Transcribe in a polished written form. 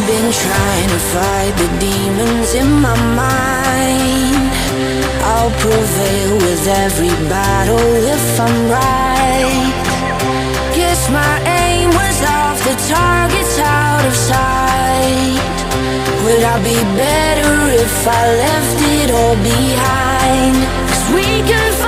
been trying to fight the demons in my mind. I'll prevail with every battle if I'm right. Guess my aim was off, the target's out of sight. Would I be better if I left it all behind? 'Cause we can